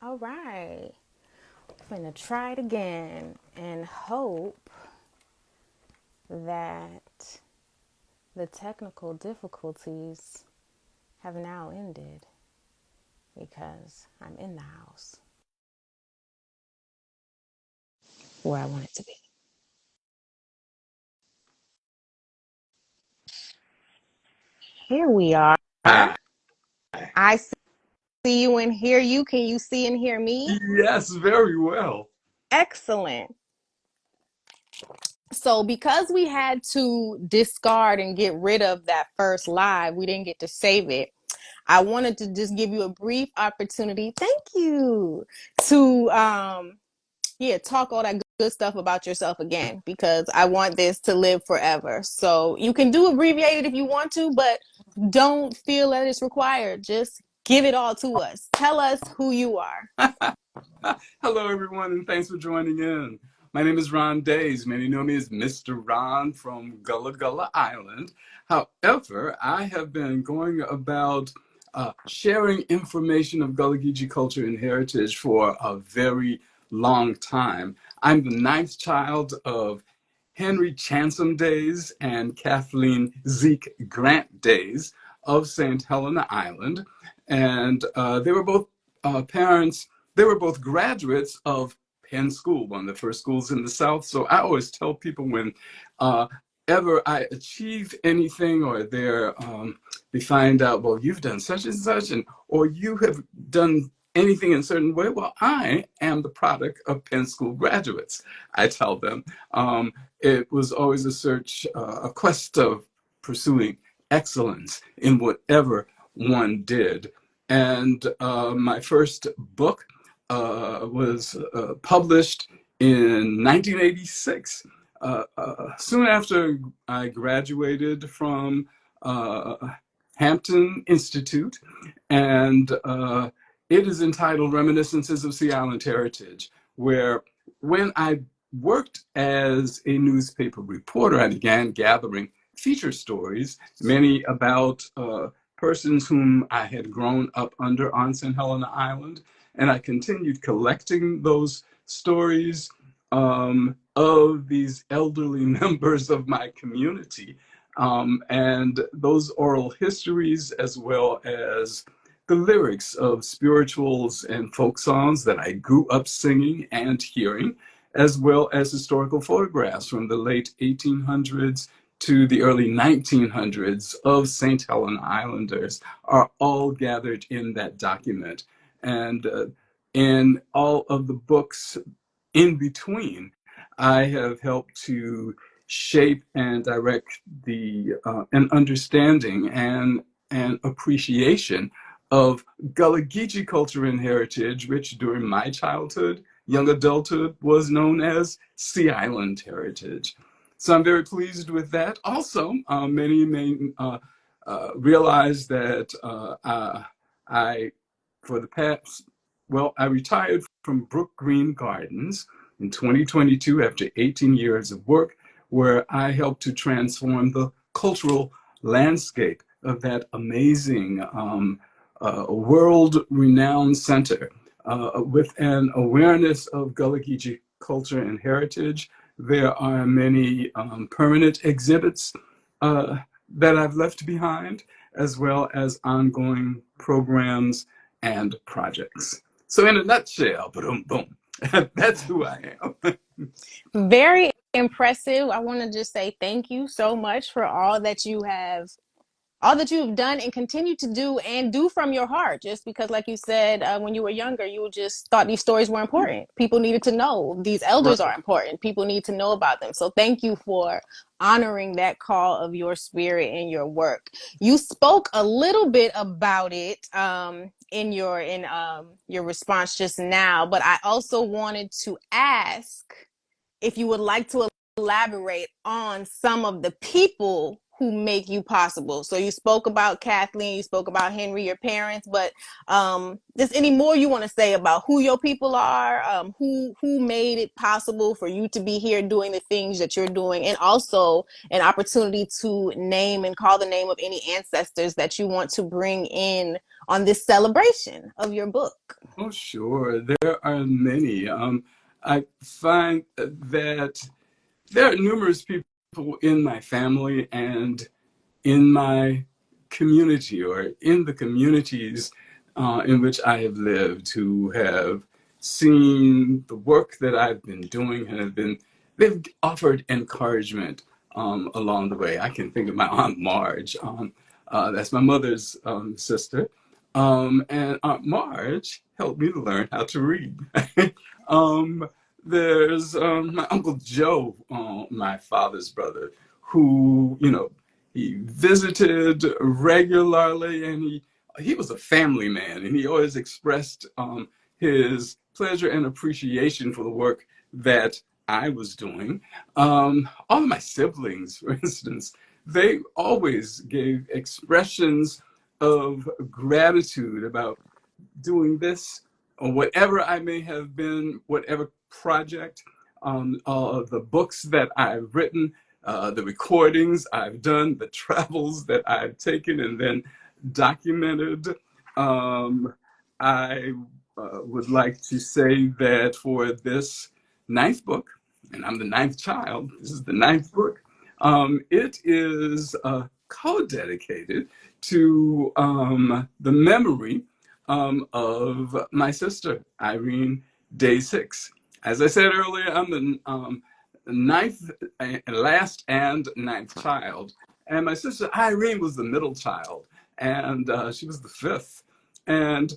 All right. Finna try it again and hope that the technical difficulties have now ended because I'm in the house where I want it to be. Here we are. Hi. I see you and hear you. Can you see and hear me? Yes, very well. Excellent. So, because we had to discard and get rid of that first live, we didn't get to save it. I wanted to just give you a brief opportunity. Thank you. To talk all that good stuff about yourself again because I want this to live forever. So you can do abbreviated if you want to, but don't feel that it's required. Just give it all to us. Tell us who you are. Hello, everyone, and thanks for joining in. My name is Ron Daise. Many know me as Mr. Ron from Gullah Island. However, I have been going about sharing information of Gullah Geechee culture and heritage for a very long time. I'm the ninth child of Henry Chansom Daise and Kathleen Zeke Grant Daise of St. Helena Island. And they were both parents, they were both graduates of Penn School, one of the first schools in the South. So I always tell people when ever I achieve anything or they find out, well, you've done such and such, and or you have done anything in a certain way, well, I am the product of Penn School graduates, I tell them. It was always a search, a quest of pursuing excellence in whatever one did. And my first book was published in 1986. Soon after I graduated from uh, Hampton Institute, and it is entitled Reminiscences of Sea Island Heritage, where when I worked as a newspaper reporter, I began gathering feature stories, many about persons whom I had grown up under on St. Helena Island, and I continued collecting those stories of these elderly members of my community. And those oral histories, as well as the lyrics of spirituals and folk songs that I grew up singing and hearing, as well as historical photographs from the late 1800s to the early 1900s of St. Helena Islanders, are all gathered in that document. And in all of the books in between, I have helped to shape and direct the an understanding and an appreciation of Gullah Geechee culture and heritage, which during my childhood, young adulthood, was known as Sea Island heritage. So I'm very pleased with that. Also, many may realize that I, for the past, well, I retired from Brook Green Gardens in 2022 after 18 years of work, where I helped to transform the cultural landscape of that amazing world-renowned center with an awareness of Gullah Geechee culture and heritage. There are many permanent exhibits that I've left behind, as well as ongoing programs and projects. So in a nutshell, boom, boom, that's who I am. Very impressive. I want to just say thank you so much for all that you've done and continue to do and do from your heart. Just because, like you said, when you were younger, you just thought these stories were important. People needed to know these elders are Right. important. People need to know about them. So thank you for honoring that call of your spirit and your work. You spoke a little bit about it in your response just now, but I also wanted to ask if you would like to elaborate on some of the people who make you possible. So you spoke about Kathleen, you spoke about Henry, your parents, but there's any more you want to say about who your people are, who made it possible for you to be here doing the things that you're doing, and also an opportunity to name and call the name of any ancestors that you want to bring in on this celebration of your book. Oh, sure. There are many. I find that there are numerous people in my family and in my community, or in the communities in which I have lived, who have seen the work that I've been doing and they've offered encouragement along the way. I can think of my Aunt Marge. That's my mother's sister. And Aunt Marge helped me to learn how to read. um, there's my Uncle Joe, my father's brother, who, he visited regularly, and he was a family man, and he always expressed his pleasure and appreciation for the work that I was doing. All of my siblings, for instance, they always gave expressions of gratitude about doing this or whatever I may have been, whatever project, the books that I've written, the recordings I've done, the travels that I've taken and then documented. I would like to say that for this ninth book, and I'm the ninth child, this is the ninth book, it is co-dedicated to the memory of my sister, Irene Daise. As I said earlier, I'm the ninth, last and ninth child. And my sister Irene was the middle child, and she was the fifth. And,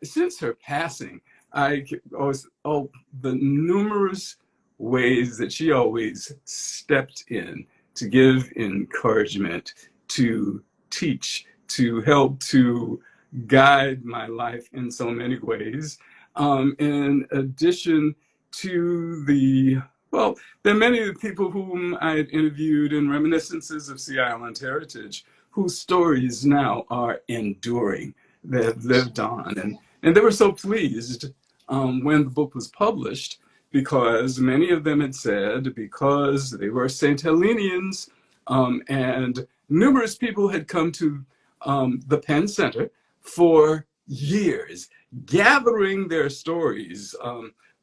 since her passing, I always, the numerous ways that she always stepped in to give encouragement, to teach, to help to guide my life in so many ways. In addition to there are many of the people whom I had interviewed in Reminiscences of Sea Island Heritage whose stories now are enduring. They've lived on. And they were so pleased when the book was published, because many of them had said, because they were St. Helenians, and numerous people had come to the Penn Center for years, gathering their stories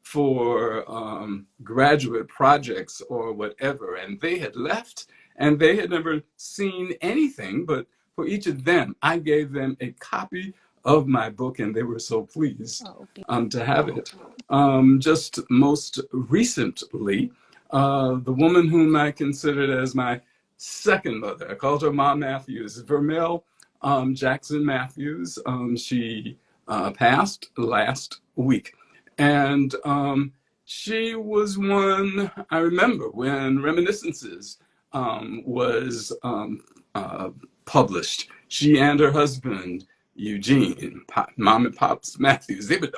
for graduate projects or whatever. And they had left and they had never seen anything, but for each of them, I gave them a copy of my book, and they were so pleased to have it. Just most recently, the woman whom I considered as my second mother, I called her Mom Matthews, Vermel Jackson Matthews. She passed last week. And she was one I remember when Reminiscences was published. She and her husband, Eugene, Mom and Pops Matthews, they were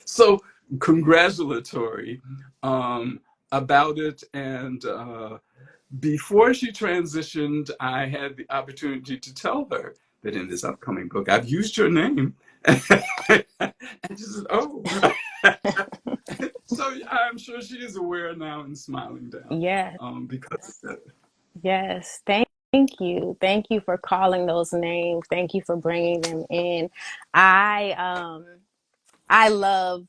so congratulatory about it. And before she transitioned, I had the opportunity to tell her that in this upcoming book, I've used your name. And she said, oh. So I'm sure she is aware now and smiling down. Yes. Because of that. Yes. Thank you. Thank you for calling those names. Thank you for bringing them in. I love,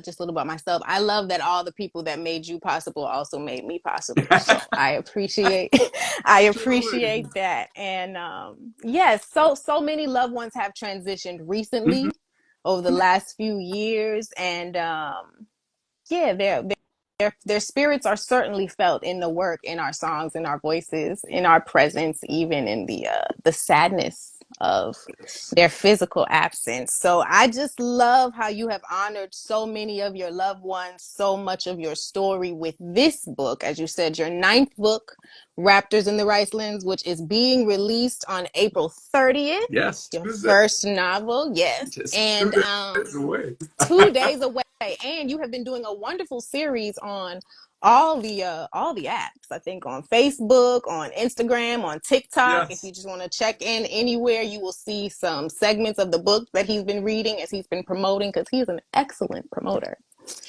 just a little about myself, I love that all the people that made you possible also made me possible. So I appreciate I appreciate that. And yes, so many loved ones have transitioned recently over the last few years. And yeah, their spirits are certainly felt in the work, in our songs, in our voices, in our presence, even in the sadness of their physical absence. So I just love how you have honored so many of your loved ones, so much of your story with this book, as you said, your ninth book, Raptors in the Ricelands, which is being released on April 30th. Yes, Your Tuesday. first novel, yes. Just And 2 days away. 2 days away. And you have been doing a wonderful series on all the apps, I think, on Facebook, on Instagram, on TikTok. Yes. If you just want to check in anywhere, you will see some segments of the book that he's been reading as he's been promoting, because he's an excellent promoter.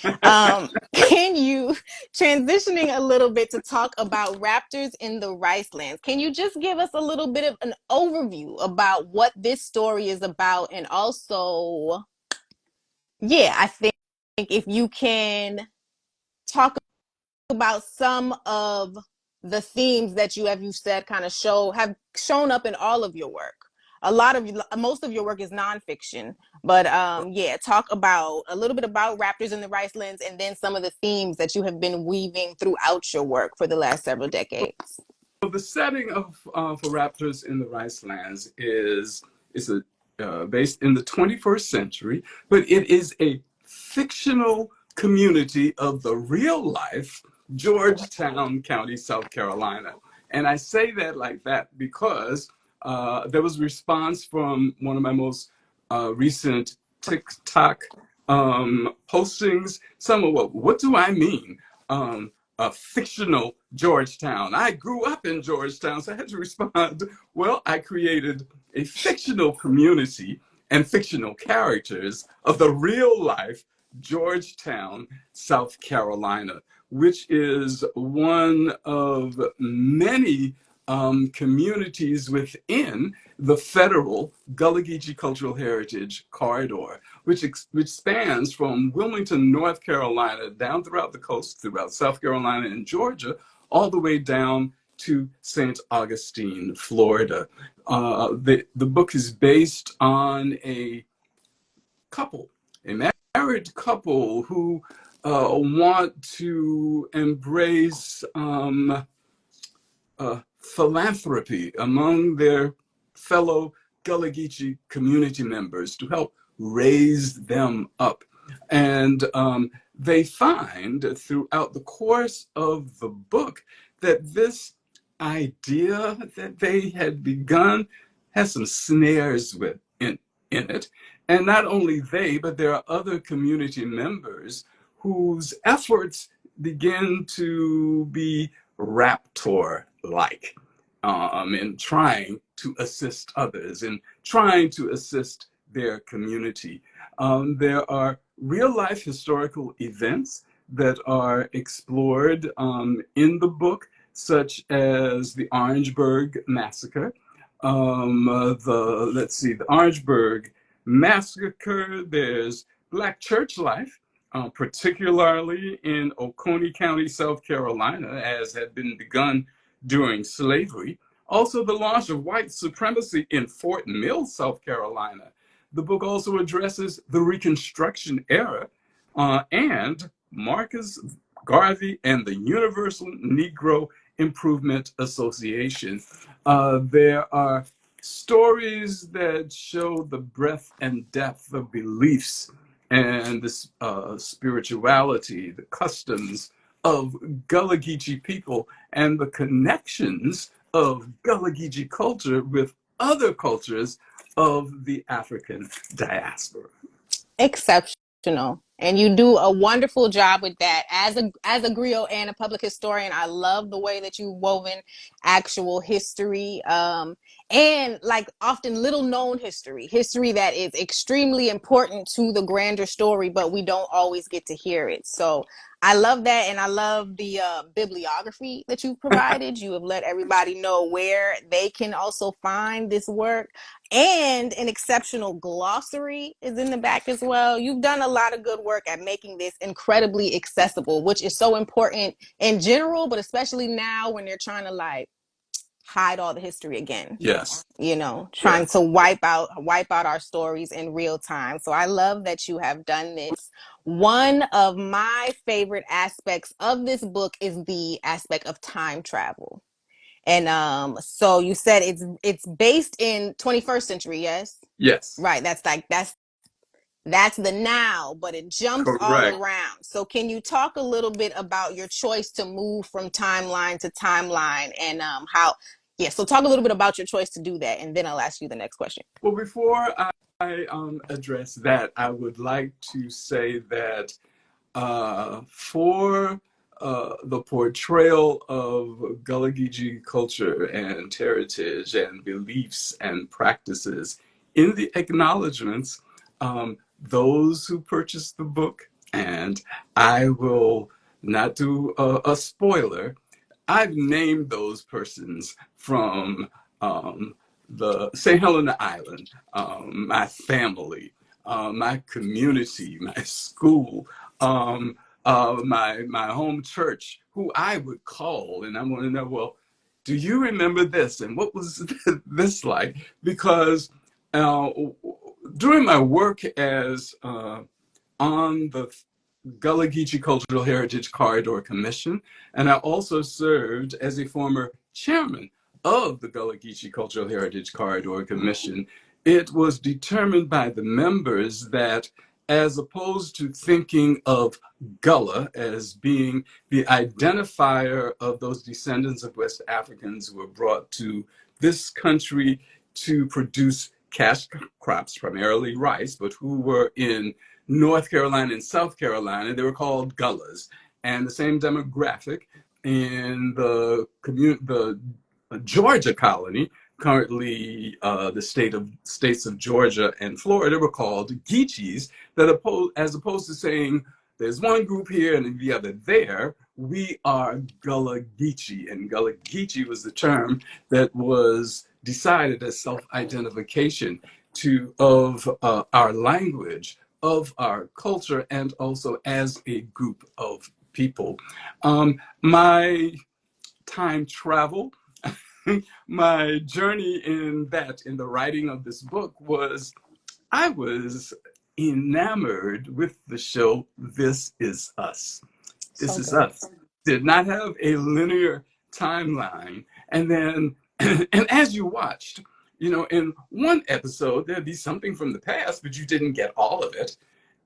Can you, transitioning a little bit to talk about Raptors in the Ricelands, can you just give us a little bit of an overview about what this story is about? And also, yeah, I think if you can talk about some of the themes that you said kind of have shown up in all of your work. Most of your work is nonfiction, but yeah, talk about a little bit about Raptors in the Ricelands, and then some of the themes that you have been weaving throughout your work for the last several decades. The setting of for Raptors in the Ricelands based in the 21st century, but it is a fictional community of the real life Georgetown County, South Carolina. And I say that like that because there was a response from one of my most recent TikTok postings. What do I mean? A fictional Georgetown. I grew up in Georgetown, so I had to respond, well, I created a fictional community and fictional characters of the real life Georgetown, South Carolina, which is one of many communities within the federal Gullahlicious Cultural Heritage Corridor, which spans from Wilmington, North Carolina, down throughout the coast, throughout South Carolina and Georgia, all the way down to St. Augustine, Florida. The book is based on a married couple who want to embrace philanthropy among their fellow Gullah Geechee community members to help raise them up. And they find throughout the course of the book that this idea that they had begun has some snares in it. And not only they, but there are other community members whose efforts begin to be raptor-like in trying to assist others, in trying to assist their community. There are real-life historical events that are explored in the book, such as the Orangeburg Massacre. The Orangeburg Massacre, there's Black church life, particularly in Oconee County, South Carolina, as had been begun during slavery. Also, the launch of white supremacy in Fort Mill, South Carolina. The book also addresses the Reconstruction era and Marcus Garvey and the Universal Negro Improvement Association. There are stories that show the breadth and depth of beliefs and the spirituality, the customs of Gullah Geechee people, and the connections of Gullah Geechee culture with other cultures of the African diaspora. Exceptional. And you do a wonderful job with that. As a griot and a public historian, I love the way that you've woven actual history, and like often little known history that is extremely important to the grander story, but we don't always get to hear it. So I love that, and I love the bibliography that you've provided. You have let everybody know where they can also find this work, and an exceptional glossary is in the back as well. You've done a lot of good work at making this incredibly accessible, which is so important in general, but especially now when they're trying to like hide all the history again. Yes. Trying to wipe out our stories in real time. So I love that you have done this. One of my favorite aspects of this book is the aspect of time travel. And so you said it's based in 21st century, yes? Yes. Right. That's the now, but it jumps Correct. all around. So can you talk a little bit about your choice to move from timeline to timeline, and so talk a little bit about your choice to do that, and then I'll ask you the next question. Well, before I address that, I would like to say that for the portrayal of Gullah Geechee culture and heritage and beliefs and practices in the acknowledgments, those who purchased the book And I will not do a spoiler. I've named those persons from the St. Helena Island, my family, my community, my school, my home church, who I would call, and I want to know, well, do you remember this, and what was this like? Because uh, during my work as on the Gullahlicious Cultural Heritage Corridor Commission, and I also served as a former chairman of the Gullahlicious Cultural Heritage Corridor Commission. It was determined by the members that, as opposed to thinking of Gullah as being the identifier of those descendants of West Africans who were brought to this country to produce cash crops, primarily rice, but who were in North Carolina and South Carolina, they were called Gullahs, and the same demographic in the Georgia colony, currently the states of Georgia and Florida, were called Geechees. As opposed to saying there's one group here and the other there, we are Gullah Geechee, and Gullah Geechee was the term that was decided as self-identification of our language, of our culture, and also as a group of people. My time travel, my journey in the writing of this book I was enamored with the show This Is Us. This So Is good. Us did not have a linear timeline. And then, and as you watched, in one episode, there'd be something from the past, but you didn't get all of it.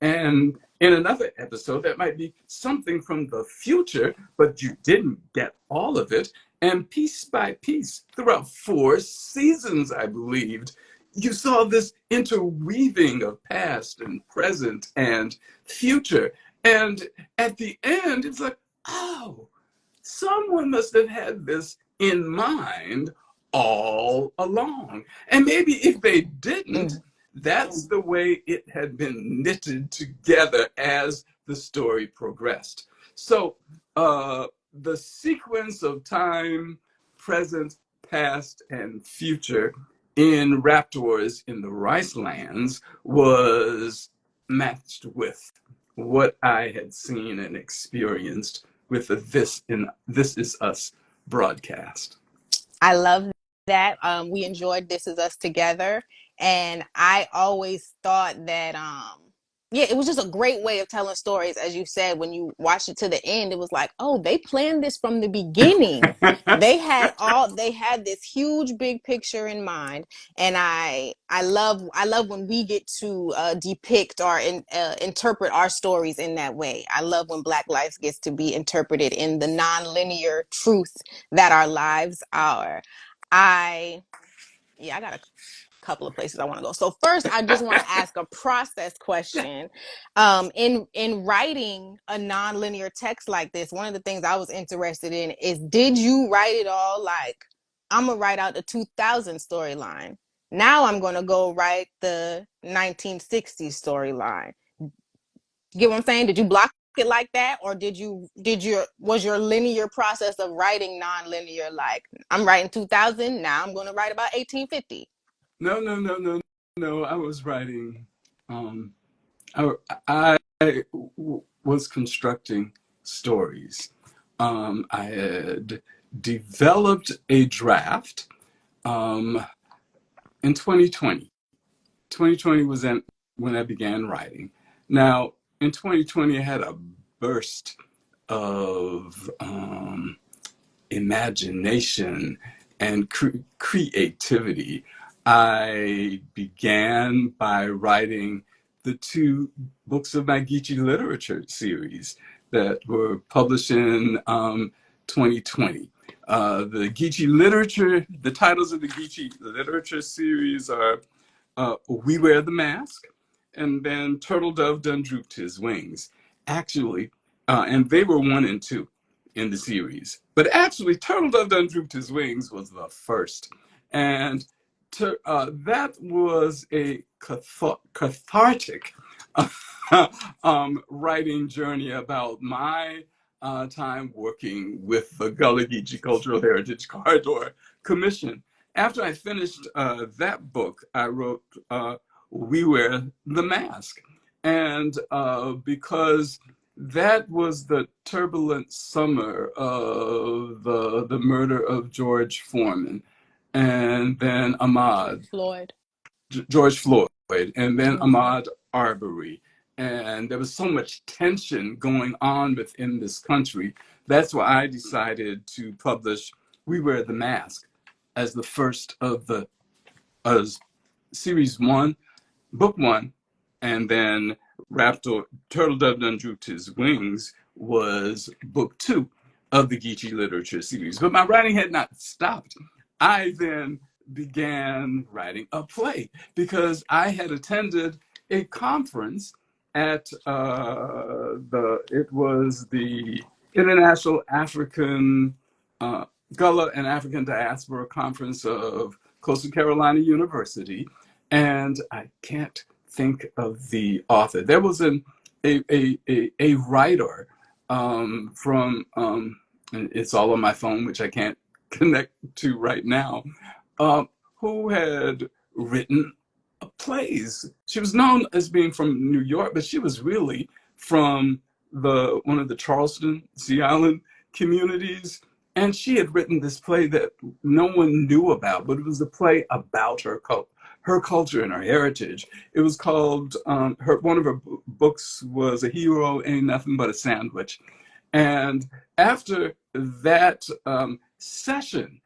And in another episode, that might be something from the future, but you didn't get all of it. And piece by piece, throughout 4 seasons, I believed, you saw this interweaving of past and present and future. And at the end, it's like, oh, someone must have had this in mind all along. And maybe if they didn't, that's the way it had been knitted together as the story progressed. So the sequence of time, present, past, and future in Raptors in the Ricelands was matched with what I had seen and experienced with the This Is Us broadcast. I love that. We enjoyed This Is Us together. And I always thought that, yeah, it was just a great way of telling stories. As you said, when you watched it to the end, it was like, oh, they planned this from the beginning. They had this huge big picture in mind. And I love when we get to depict or interpret our stories in that way. I love when Black lives gets to be interpreted in the non-linear truth that our lives are. I got a couple of places I want to go. So first, I just want to ask a process question. In writing a non-linear text like this, one of the things I was interested in is, did you write it all like, I'm gonna write out the 2000 storyline. Now I'm gonna go write the 1960s storyline. You get what I'm saying? Did you block it like that, or was your linear process of writing non-linear, like, I'm writing 2000, now I'm going to write about 1850? No. I was writing. I was constructing stories. I had developed a draft in 2020. 2020 was when I began writing. Now, in 2020, I had a burst of imagination and creativity. I began by writing the 2 books of my Geechee literature series that were published in 2020. The titles of the Geechee literature series are We Wear the Mask, and then Turtle Dove Done Drooped His Wings. Actually, and they were 1 and 2 in the series. But actually, Turtle Dove Done Drooped His Wings was the first. And that was a cathartic writing journey about my time working with the Gullah Geechee Cultural Heritage Corridor Commission. After I finished that book, I wrote We Wear the Mask. And because that was the turbulent summer of the murder of George Foreman, and then George Floyd, and then Ahmaud Arbery. And there was so much tension going on within this country. That's why I decided to publish We Wear the Mask as the first of the series one, book one, and then Raptor, Turtle Dove Done Drooped His Wings was book two of the Geechee literature series. But my writing had not stopped. I then began writing a play because I had attended a conference at it was the International African Gullah and African Diaspora Conference of Coastal Carolina University, and I can't think of the author. There was a writer from and it's all on my phone, which I can't connect to right now, who had written plays. She was known as being from New York, but she was really from one of the Charleston, Sea Island communities. And she had written this play that no one knew about, but it was a play about her culture and her heritage. It was called, one of her books was A Hero Ain't Nothing But a Sandwich. And after that session,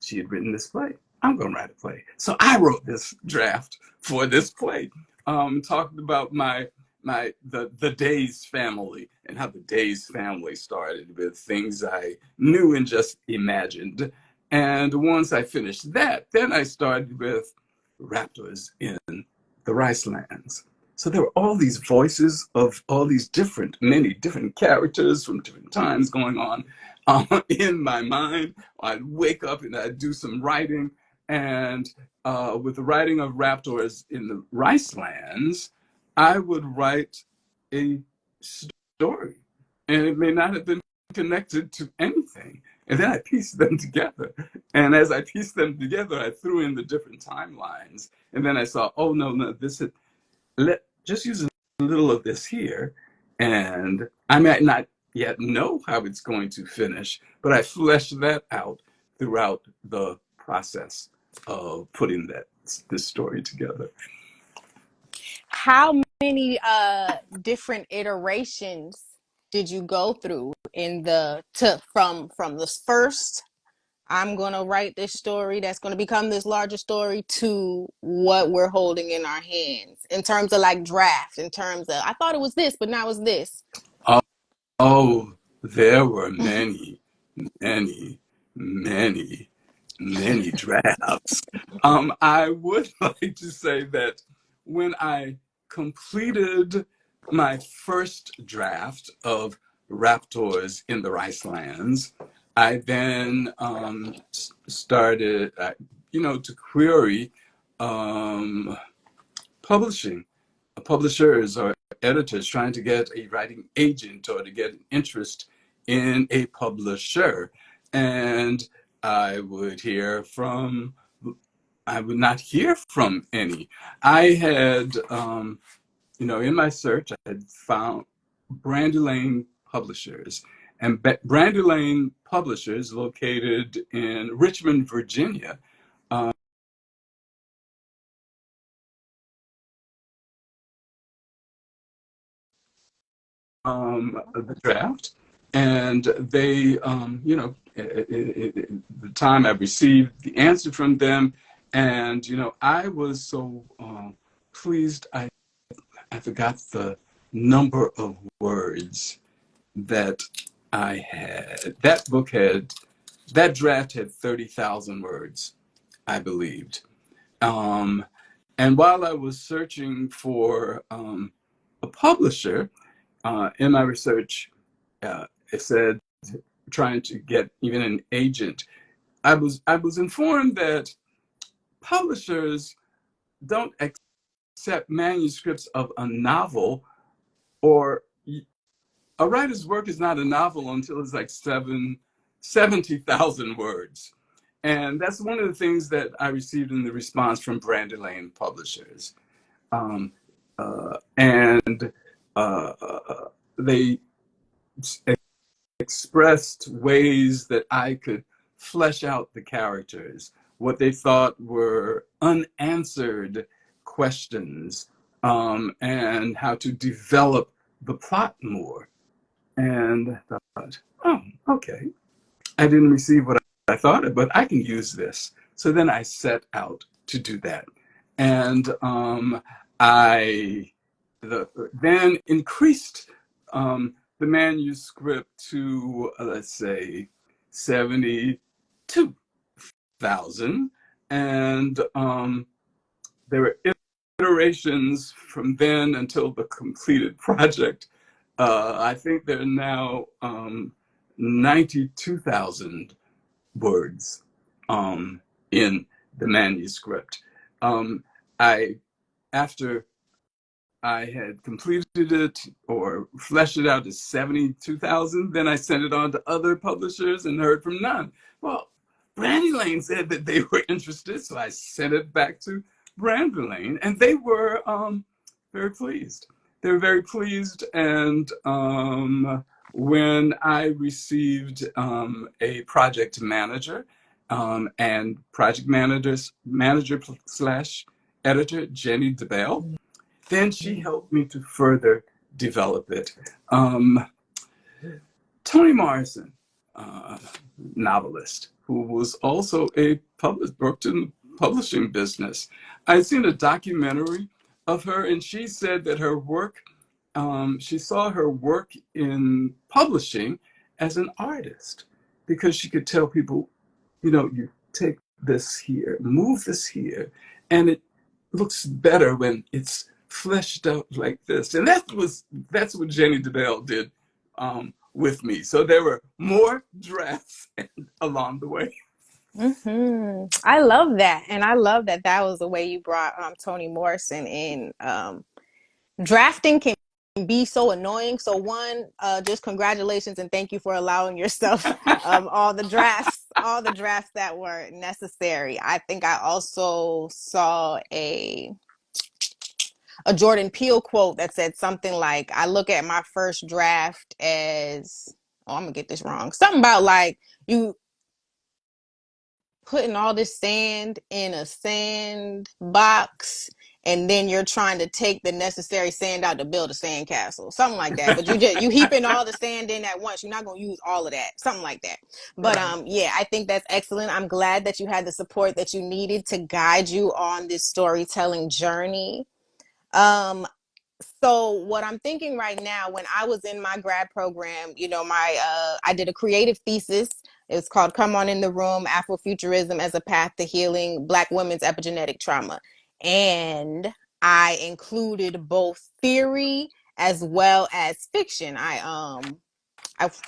she had written this play. I'm going to write a play. So I wrote this draft for this play, talking about the Daise family and how the Daise family started with things I knew and just imagined. And once I finished that, then I started with Raptors in the Ricelands. So there were all these voices of all these many different characters from different times going on in my mind. I'd wake up and I'd do some writing. And with the writing of Raptors in the Ricelands, I would write a story. And it may not have been connected to anything. And then I pieced them together. And as I pieced them together, I threw in the different timelines. And then I saw, oh, no, just use a little of this here. And I might not yet know how it's going to finish, but I fleshed that out throughout the process of putting this story together. How many different iterations did you go through from this first, I'm going to write this story that's going to become this larger story, to what we're holding in our hands in terms of like draft, in terms of, I thought it was this, but now it's this? Oh, there were many, many, many, many drafts. I would like to say that when I completed my first draft of Raptors in the Ricelands, I then started, to query publishers or editors trying to get a writing agent or to get an interest in a publisher. And I would not hear from any. I had, in my search, I had found Brandy Lane Publishers. And Brandy Lane Publishers, located in Richmond, Virginia, the draft. And they, the time I received the answer from them, and, I was so pleased. I forgot the number of words that I had. That draft had 30,000 words, I believed. And while I was searching for a publisher, in my research, it said trying to get even an agent. I was informed that publishers don't accept manuscripts of a novel, or a writer's work is not a novel until it's like 70,000 words. And that's one of the things that I received in the response from Brandy Lane Publishers. And they expressed ways that I could flesh out the characters, what they thought were unanswered questions, and how to develop the plot more. And I thought, oh, okay. I didn't receive what I thought, but I can use this. So then I set out to do that. And I then increased the manuscript to, let's say, 72,000. And there were iterations from then until the completed project. I think there are now 92,000 words in the manuscript. After I had completed it or fleshed it out to 72,000, then I sent it on to other publishers and heard from none. Well, Brandy Lane said that they were interested, so I sent it back to Brandy Lane, and they were very pleased. They were very pleased, and when I received a project manager and project manager slash editor, Jenny DeBell, then she helped me to further develop it. Toni Morrison, novelist, who was also worked in the publishing business. I'd seen a documentary of her, and she said that her work, she saw her work in publishing as an artist, because she could tell people, you take this here, move this here, and it looks better when it's fleshed out like this. And that's what Jenny DeBell did with me. So there were more drafts along the way. I love that. And I love that that was the way you brought Toni Morrison in. Drafting can be so annoying. So one, just congratulations and thank you for allowing yourself all the drafts that were necessary. I think I also saw a Jordan Peele quote that said something like, I look at my first draft as, oh, I'm gonna get this wrong. Something about like you putting all this sand in a sand box, and then you're trying to take the necessary sand out to build a sand castle, something like that. But you heaping all the sand in at once, you're not going to use all of that, something like that. But yeah, I think that's excellent. I'm glad that you had the support that you needed to guide you on this storytelling journey. So what I'm thinking right now, when I was in my grad program, I did a creative thesis. It's called Come On in the Room, Afrofuturism as a Path to Healing Black Women's Epigenetic Trauma. And I included both theory as well as fiction. I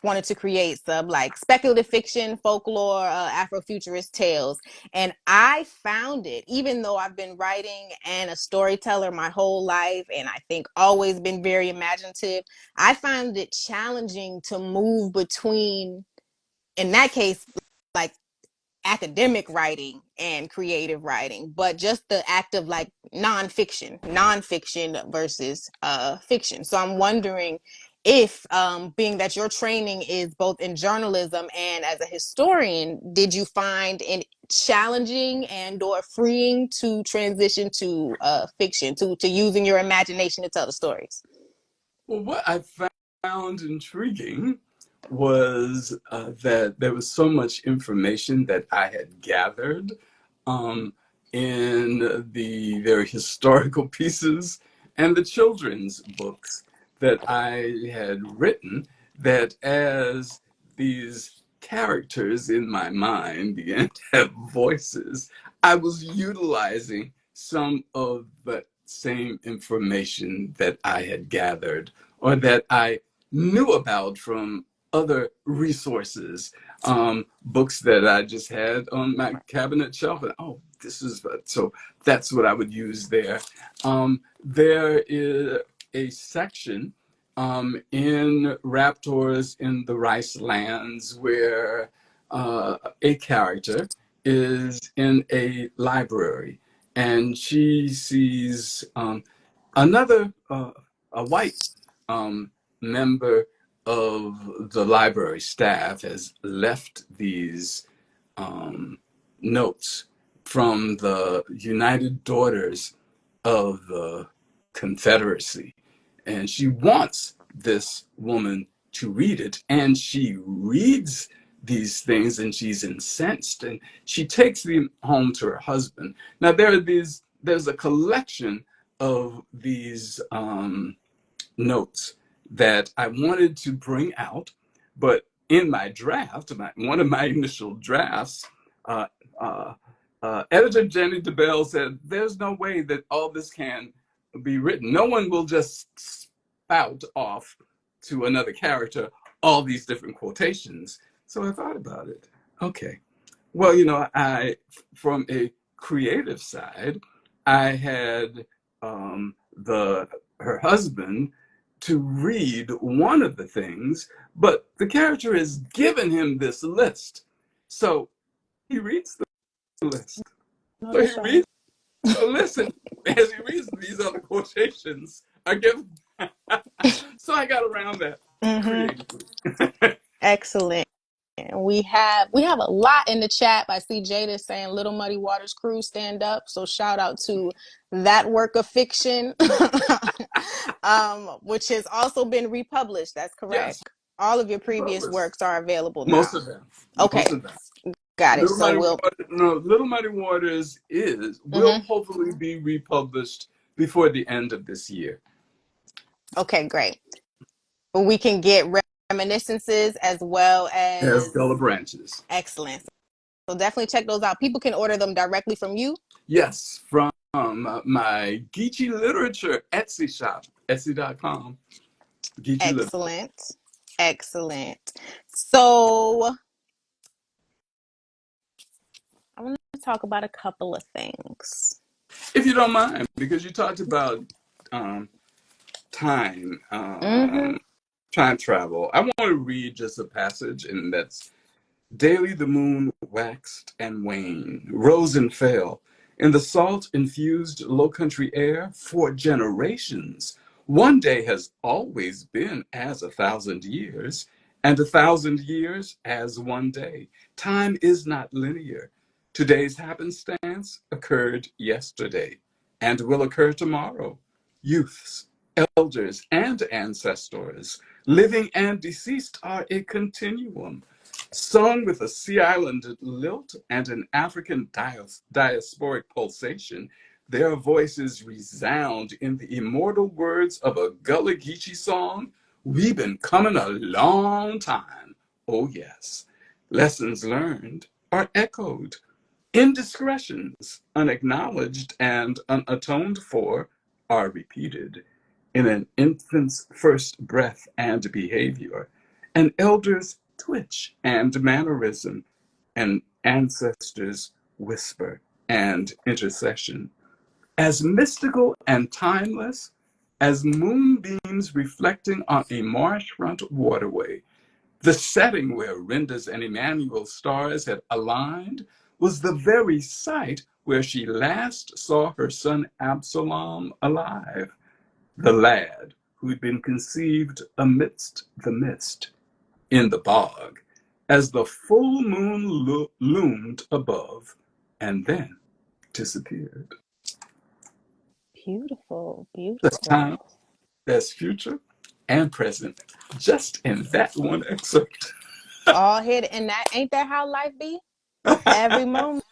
wanted to create some like speculative fiction, folklore, Afrofuturist tales. And I found it, even though I've been writing and a storyteller my whole life, and I think always been very imaginative, I found it challenging to move between, in that case, like academic writing and creative writing, but just the act of like nonfiction versus fiction. So I'm wondering if, being that your training is both in journalism and as a historian, did you find it challenging and or freeing to transition to fiction, to using your imagination to tell the stories? Well, what I found intriguing was that there was so much information that I had gathered in the very historical pieces and the children's books that I had written, that as these characters in my mind began to have voices, I was utilizing some of the same information that I had gathered or that I knew about from other resources, books that I just had on my cabinet shelf. And, oh, this is so that's what I would use there. There is a section in Raptors in the Ricelands where a character is in a library and she sees another a white member of the library staff has left these notes from the United Daughters of the Confederacy. And she wants this woman to read it. And she reads these things and she's incensed and she takes them home to her husband. Now, there's a collection of these notes that I wanted to bring out, but in my draft, one of my initial drafts, uh, uh, editor Jenny DeBell said, "There's no way that all this can be written. No one will just spout off to another character all these different quotations." So I thought about it. Okay, well, from a creative side, I had her husband to read one of the things, but the character has given him this list. So he reads the list. No, So he that's right. reads the list, and as he reads, these other quotations are given. So I got around that creatively. Excellent. We have a lot in the chat. I see Jada saying Little Muddy Waters Crew stand up. So shout out to that work of fiction, which has also been republished. That's Yes, correct. All of your previous published. works are available Most now. of them. Okay, Most of them. got it. Little So Mighty we'll. Waters, no, Little Mighty Waters will Mhm. hopefully be republished before the end of this year. Okay, great. We can get reminiscences as well As as Gullah branches. excellence. So definitely check those out. People can order them directly from you. Yes, from my Geechee Literature Etsy shop, etsy.com. Geechee Literature. Excellent. Excellent. So I want to talk about a couple of things. If you don't mind, because you talked about um, time, Mm-hmm. time travel, I want to read just a passage, and that's daily the moon waxed and waned, rose and fell. In the salt-infused low-country air for generations, one day has always been as 1,000 years, and 1,000 years as one day. Time is not linear. Today's happenstance occurred yesterday and will occur tomorrow. Youths, elders, and ancestors, living and deceased, are a continuum. Sung with a Sea Island lilt and an African diasporic pulsation, their voices resound in the immortal words of a Gullahlicious song. We've been coming a long time. Oh, yes. Lessons learned are echoed. Indiscretions, unacknowledged and unatoned for, are repeated in an infant's first breath and behavior, an elder's twitch and mannerism, an ancestor's whisper and intercession. As mystical and timeless as moonbeams reflecting on a marshfront waterway, the setting where Rinda's and Emmanuel's stars had aligned was the very site where she last saw her son Absalom alive, the lad who'd been conceived amidst the mist, in the bog, as the full moon loomed above and then disappeared. Beautiful. There's time, Beautiful. there's future, and present, just in that one excerpt. All hit, and that ain't that how life be? Every moment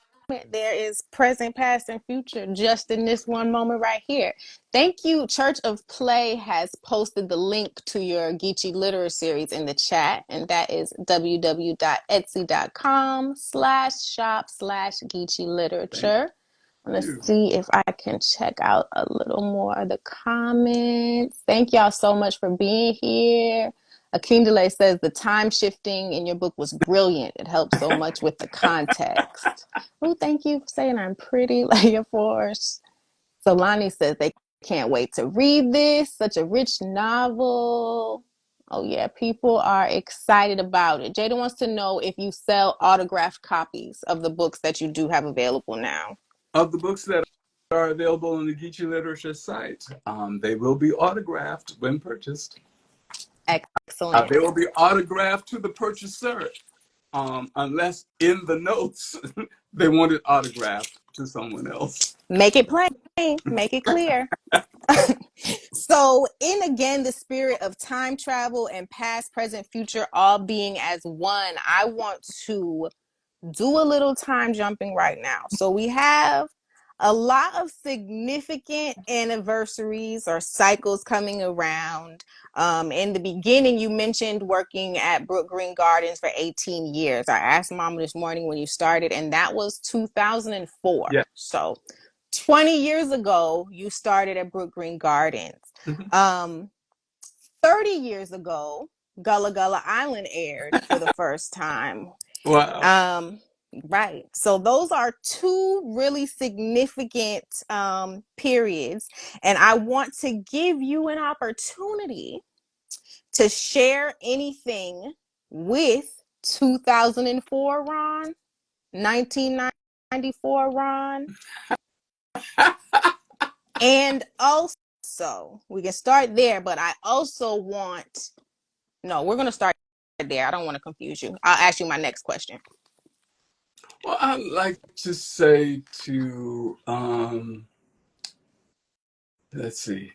there is present, past, and future just in this one moment right here. Thank you. Church of Play has posted the link to your Geechee Literature series in the chat, and that is www.etsy.com/shop/Geechee Thank Literature. I'm going to you. see if I can check out a little more of the comments. Thank y'all so much for being here. Akindele says the time shifting in your book was brilliant. It helps so much with the context. Oh, thank you for saying I'm pretty, Leah Force. Solani says they can't wait to read this. Such a rich novel. Oh, yeah, people are excited about it. Jada wants to know if you sell autographed copies of the books that you do have available now. Of the books that are available on the Gullahlicious site, they will be autographed when purchased. Excellent. They will be autographed to the purchaser, unless in the notes they want it autographed to someone else. Make it plain, make it clear. So, in again the spirit of time travel and past, present, future all being as one, I want to do a little time jumping right now. So, we have a lot of significant anniversaries or cycles coming around. In the beginning, you mentioned working at Brook Green Gardens for 18 years. I asked Mama this morning when you started, and that was 2004. Yeah. So, 20 years ago, you started at Brook Green Gardens. Mm-hmm. 30 years ago, Gullah Island aired for the first time. Wow. Right. So those are two really significant periods. And I want to give you an opportunity to share anything with 2004 Ron, 1994 Ron, and also we can start there, but I also want, no, we're going to start there. I don't want to confuse you. I'll ask you my next question. Well, I'd like to say to, let's see,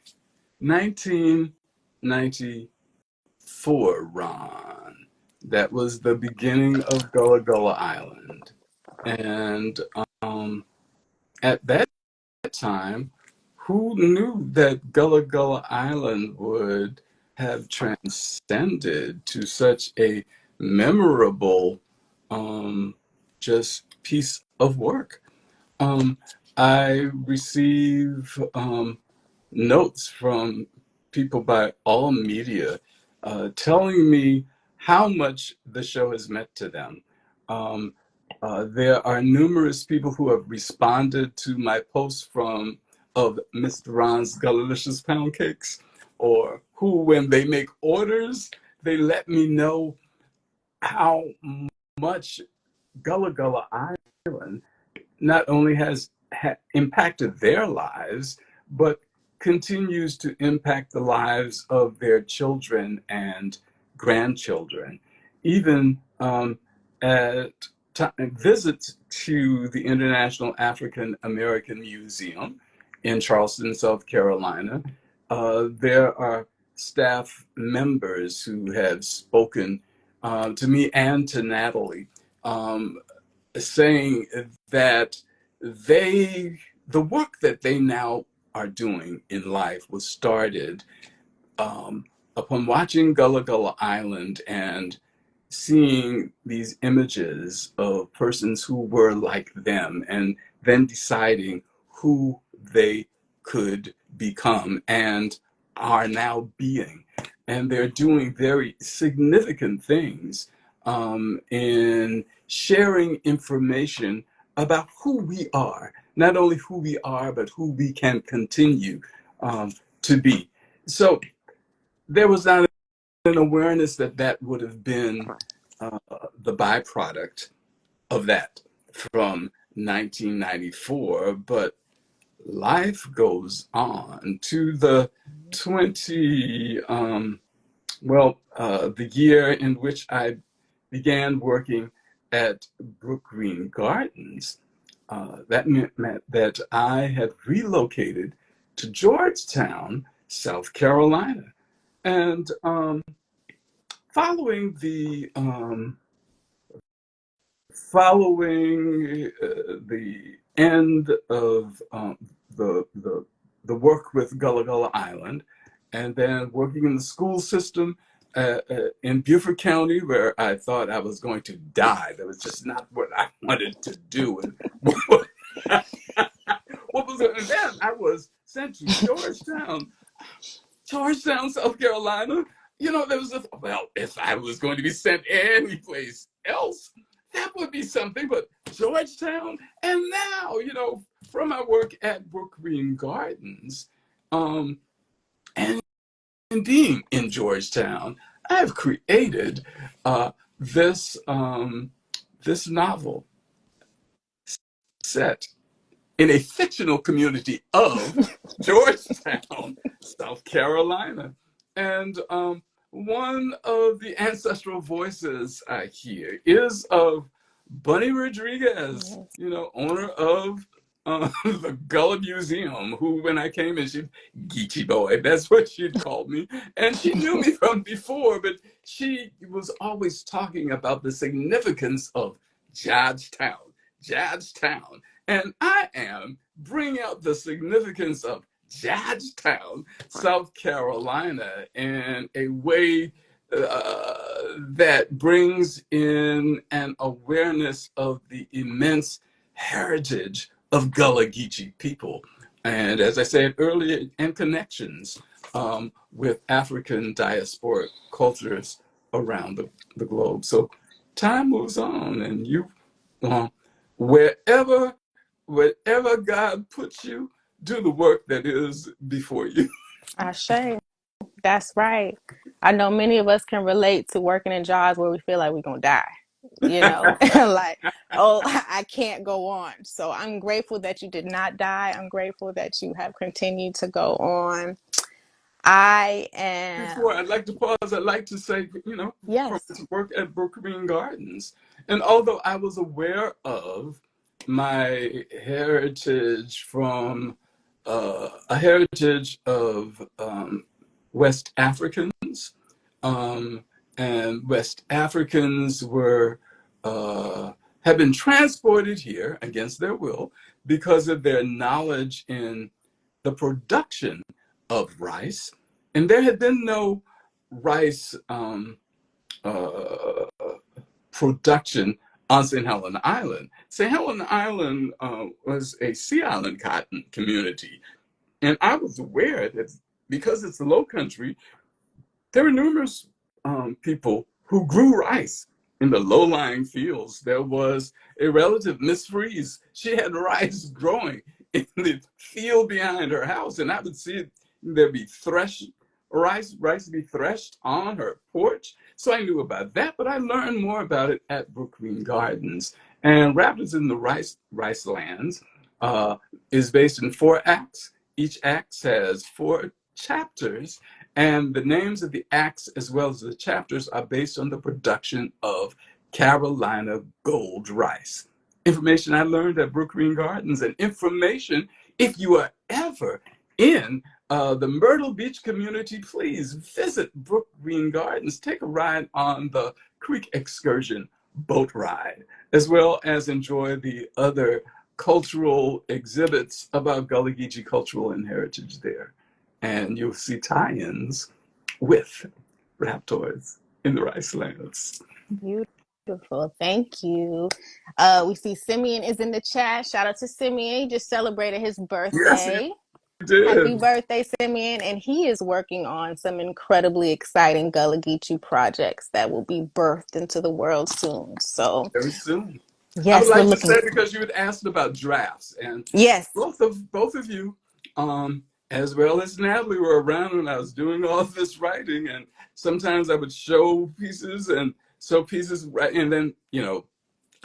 1994, Ron. That was the beginning of Gullah Island. And at that time, who knew that Gullah Island would have transcended to such a memorable just piece of work? Um, I receive notes from people by all media telling me how much the show has meant to them. Um, there are numerous people who have responded to my posts of Mr. Ron's Gullahlicious pound cakes, or who, when they make orders, they let me know how much Gullah Island not only has impacted their lives, but continues to impact the lives of their children and grandchildren. Even at visits to the International African American Museum in Charleston, South Carolina, there are staff members who have spoken to me and to Natalie, saying that the work that they now are doing in life was started upon watching Gullah Island and seeing these images of persons who were like them, and then deciding who they could become and are now being. And they're doing very significant things in sharing information about who we are, not only who we are, but who we can continue to be. So there was not an awareness that that would have been the byproduct of that from 1994, but life goes on to the 20, the year in which I began working at Brook Green Gardens. That meant that I had relocated to Georgetown, South Carolina. And following the end of the work with Gullah Island, and then working in the school system in Beaufort County, where I thought I was going to die. That was just not what I wanted to do. And and then I was sent to Georgetown, South Carolina, there was this, well, if I was going to be sent anyplace else, that would be something, but Georgetown. And now, from my work at Brook Green Gardens, and being in Georgetown, I've created this this novel set in a fictional community of Georgetown, South Carolina. And one of the ancestral voices I hear is of Bunny Rodriguez, owner of the Gullah Museum, who, when I came in, she, Geechee boy, that's what she'd called me. And she knew me from before, but she was always talking about the significance of Georgetown. Georgetown. And I am bringing out the significance of Georgetown, South Carolina, in a way that brings in an awareness of the immense heritage of Gullah Geechee people. And as I said earlier, and connections with African diasporic cultures around the globe. So time moves on, and you, wherever God puts you, do the work that is before you. Ashe. That's right. I know many of us can relate to working in jobs where we feel like we're going to die, like, oh, I can't go on. So I'm grateful that you did not die. I'm grateful that you have continued to go on. I Before am, I'd like to pause, I'd like to say, from yes. his work at Brook Green Gardens, and although I was aware of my heritage from a heritage of West Africans, and West Africans were have been transported here against their will because of their knowledge in the production of rice, and there had been no rice uh, production on St. Helena Island. St. Helena Island was a sea island cotton community, and I was aware that because it's a low country, there were numerous people who grew rice in the low-lying fields. There was a relative, Miss Freeze. She had rice growing in the field behind her house, and I would see it, there'd be rice be threshed on her porch. So I knew about that, but I learned more about it at Brook Green Gardens. And Raptors in the Ricelands is based in 4 acts. Each act has 4 chapters, and the names of the acts as well as the chapters are based on the production of Carolina gold rice. Information I learned at Brook Green Gardens, and information, if you are ever in the Myrtle Beach community, please visit Brook Green Gardens. Take a ride on the Creek Excursion boat ride, as well as enjoy the other cultural exhibits about Gullah Geechee cultural and heritage there. And you'll see tie-ins with Raptors in the Ricelands. Beautiful. Thank you. We see Simeon is in the chat. Shout out to Simeon. He just celebrated his Yes, you birthday. Happy did. birthday, Simeon. And he is working on some incredibly exciting Gullah Geechee projects that will be birthed into the world soon. So, Very soon. I would yes, we're like to looking. say, because you had asked about drafts, and Yes. both of you, as well as Natalie, were around when I was doing all this writing, and sometimes I would show pieces and and then a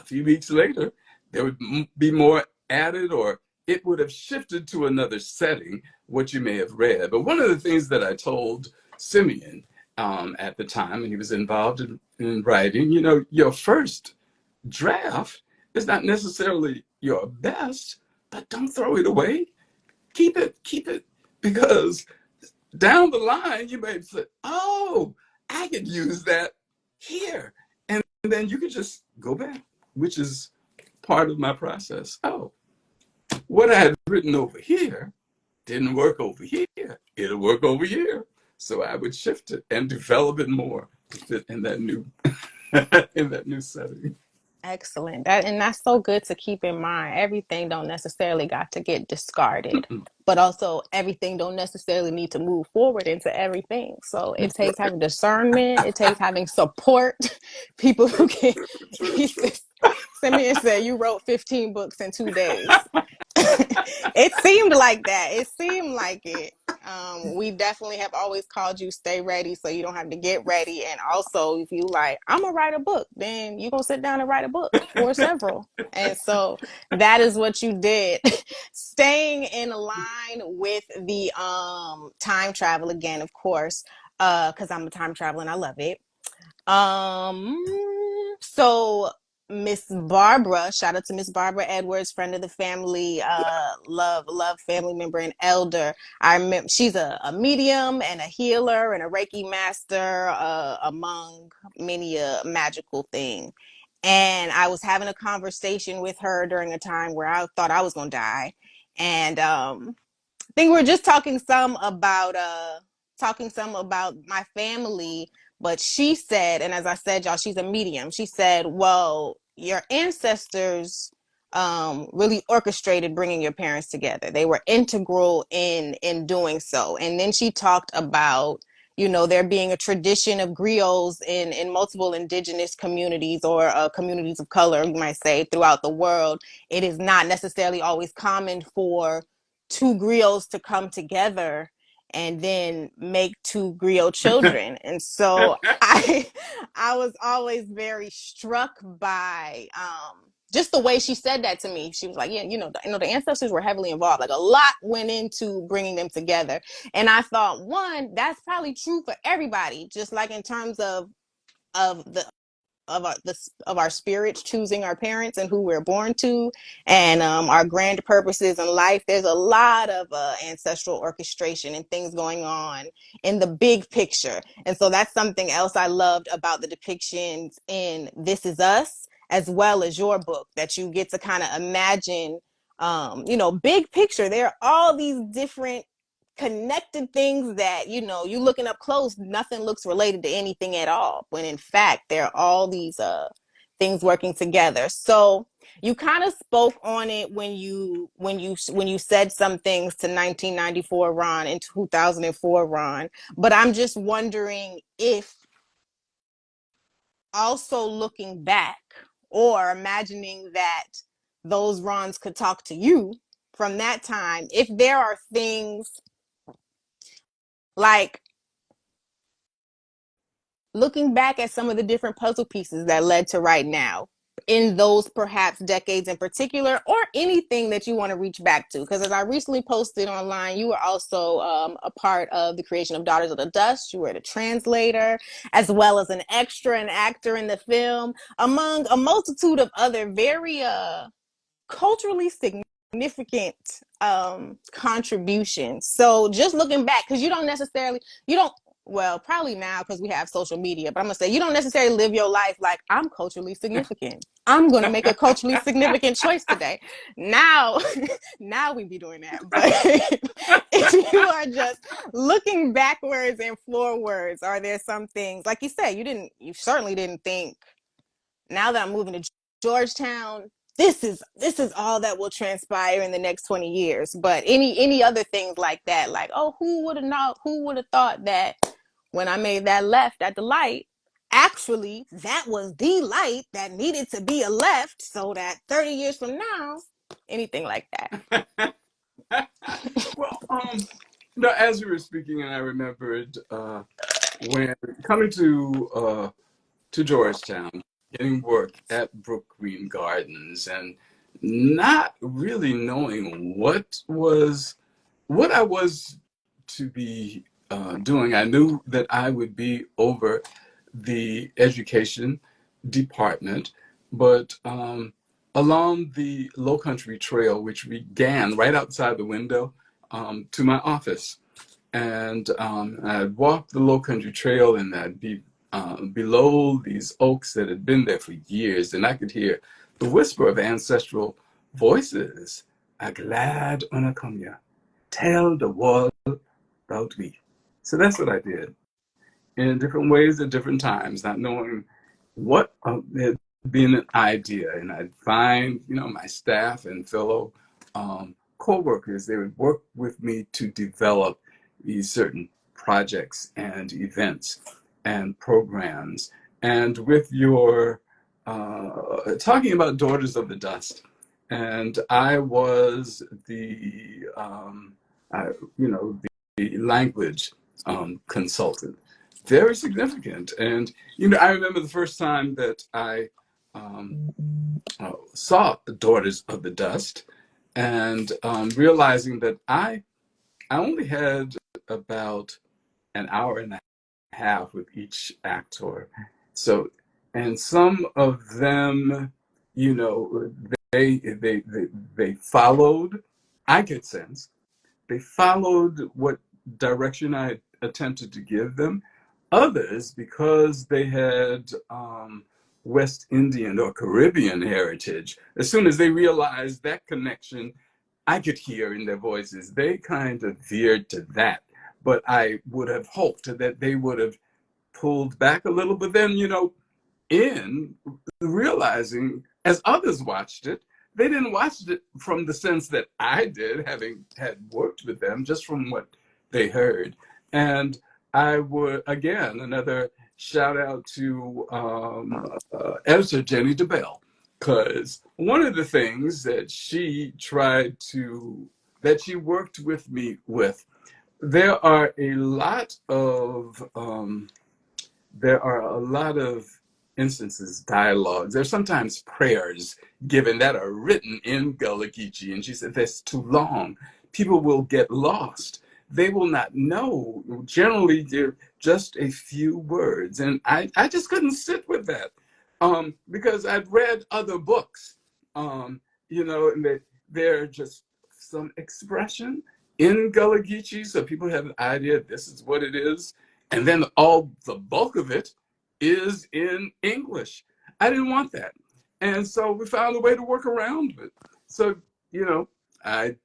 few weeks later there would be more added, or it would have shifted to another setting, what you may have read. But one of the things that I told Simeon at the time, and he was involved in writing, your first draft is not necessarily your best, but don't throw it away. Keep it, because down the line you may say, oh, I could use that here. And then you could just go back, which is part of my process. Oh, what I had written over here didn't work over here. It'll work over here. So I would shift it and develop it more to fit in that new in that new setting. Excellent. That's so good to keep in mind. Everything don't necessarily got to get discarded, but also everything don't necessarily need to move forward into everything. So it takes having discernment. It takes having support. People who can. True, He true. says, Simeon said you wrote 15 books in 2 days. It seemed like that. It seemed like it. We definitely have always called you stay ready so you don't have to get ready. And also, if you like, I'm gonna write a book, then you're gonna sit down and write a book or several. And so that is what you did. Staying in line with the time travel again, of course, because I'm a time traveler and I love it. Um, so Miss Barbara, shout out to Miss Barbara Edwards, friend of the family, love family member and elder. I remember she's a medium and a healer and a Reiki master, among many a magical thing. And I was having a conversation with her during a time where I thought I was gonna die. And I think we are just talking some about my family, but she said, and as I said, y'all, she's a medium. She said, "Well, your ancestors really orchestrated bringing your parents together. They were integral in doing so." And then she talked about, there being a tradition of griots in multiple indigenous communities or communities of color, you might say, throughout the world. It is not necessarily always common for two griots to come together and then make two griot children. And so I was always very struck by just the way she said that to me. She was like, yeah, the ancestors were heavily involved. Like a lot went into bringing them together. And I thought, one, that's probably true for everybody, just like in terms of the of our spirits choosing our parents and who we're born to, and our grand purposes in life. There's a lot of ancestral orchestration and things going on in the big picture, and so that's something else I loved about the depictions in This Is Us, as well as your book, that you get to kind of imagine, big picture. There are all these different connected things that you looking up close, nothing looks related to anything at all, when in fact there are all these things working together. So you kind of spoke on it when you said some things to 1994 Ron and 2004 Ron, but I'm just wondering if, also looking back or imagining that those Rons could talk to you from that time, if there are things like, looking back at some of the different puzzle pieces that led to right now, in those perhaps decades in particular, or anything that you want to reach back to. Because as I recently posted online, you were also a part of the creation of Daughters of the Dust. You were the translator, as well as an extra, an actor in the film, among a multitude of other very culturally significant contributions. So just looking back, because you don't, well, probably now because we have social media, but I'm gonna say you don't necessarily live your life like, I'm culturally significant, I'm gonna make a culturally significant choice today. Now now we be doing that. But if you are just looking backwards and forwards, are there some things, like you said, you certainly didn't think, now that I'm moving to Georgetown, this is all that will transpire in the next 20 years. But any other things like that, like, oh, who would have thought that when I made that left at the light, actually that was the light that needed to be a left, so that 30 years from now, anything like that. Well, no, as you were speaking, and I remembered when coming to Georgetown, getting work at Brook Green Gardens, and not really knowing what I was to be doing. I knew that I would be over the education department, but along the Low Country Trail, which began right outside the window to my office, and I'd walk the Low Country Trail, and I'd be below these oaks that had been there for years, and I could hear the whisper of ancestral voices. "A glad unakumya, tell the world about me." So that's what I did in different ways at different times, not knowing what being an idea, and I'd find, my staff and fellow co-workers. They would work with me to develop these certain projects and events and programs. And with your talking about Daughters of the Dust, and I was I, the language consultant. Very significant. And, I remember the first time that I um, saw Daughters of the Dust, and realizing that I only had about an hour and a half with each actor. So, and some of them, you know, they followed. I could sense they followed what direction I attempted to give them. Others, because they had West Indian or Caribbean heritage, as soon as they realized that connection, I could hear in their voices, they kind of veered to that. But I would have hoped that they would have pulled back a little. But then, in realizing as others watched it, they didn't watch it from the sense that I did, having had worked with them, just from what they heard. And I would, again, another shout out to editor Jenny DeBell, because one of the things that that she worked with me with, there are a lot of instances, dialogues. There's sometimes prayers given that are written in Gullahlicious, and she said that's too long. People will get lost. They will not know. Generally, they're just a few words, and I just couldn't sit with that because I'd read other books, and they're just some expression in Gullahlicious, so people have an idea this is what it is, and then all the bulk of it is in English. I didn't want that. And so we found a way to work around it. So, you know, I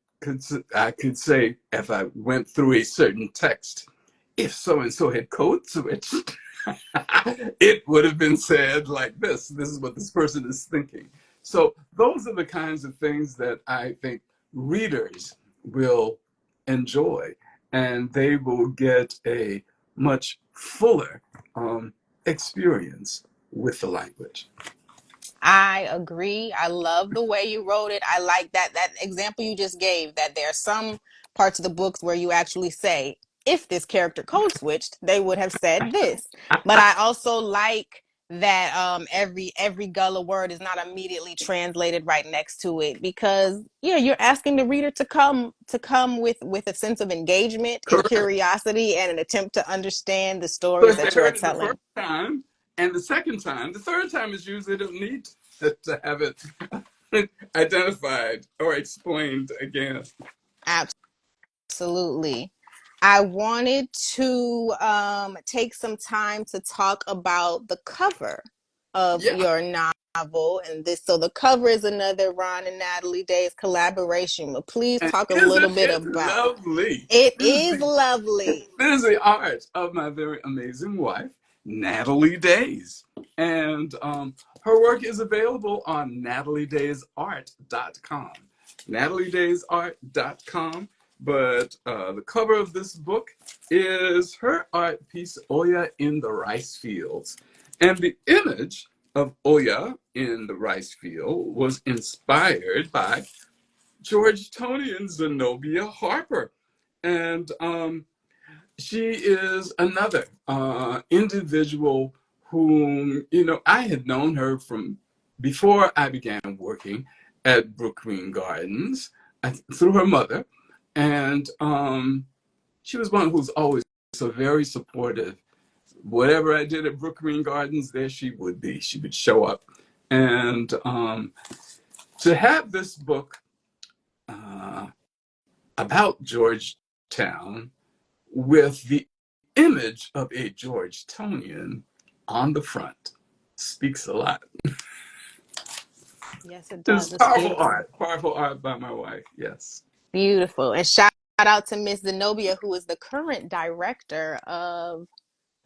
I could say if I went through a certain text, if so and so had code switched, it would have been said like this. This is what this person is thinking. So those are the kinds of things that I think readers will enjoy, and they will get a much fuller experience with the language. I agree. I love the way you wrote it. I like that example you just gave, that there are some parts of the books where you actually say, if this character code switched, they would have said this. But I also like that every Gullah word is not immediately translated right next to it, because yeah, you're asking the reader to come with a sense of engagement and Correct. curiosity and an attempt to understand the So stories if they that you are heard it the first telling. time and the second time, the third time is usually don't need to have it identified or explained again. Absolutely. I wanted to take some time to talk about the cover of Yeah. your novel. And this, so the cover is another Ron and Natalie Daise collaboration. But please And talk a little isn't bit it about. lovely? It This is is the lovely. this is the art of my very amazing wife, Natalie Daise. And her work is available on nataliedaiseart.com. nataliedaiseart.com. But the cover of this book is her art piece, Oya in the Rice Fields. And the image of Oya in the rice field was inspired by Georgetonian Zenobia Harper. And she is another individual whom, I had known her from before I began working at Brook Green Gardens through her mother. And she was one who's always so very supportive. Whatever I did at Brook Green Gardens, there she would be. She would show up. And to have this book uh, about Georgetown with the image of a Georgetonian on the front speaks a lot. Yes, it It's does. It's beautiful. powerful art by my wife. Yes, Beautiful. And shout out to Miss Zenobia, who is the current director of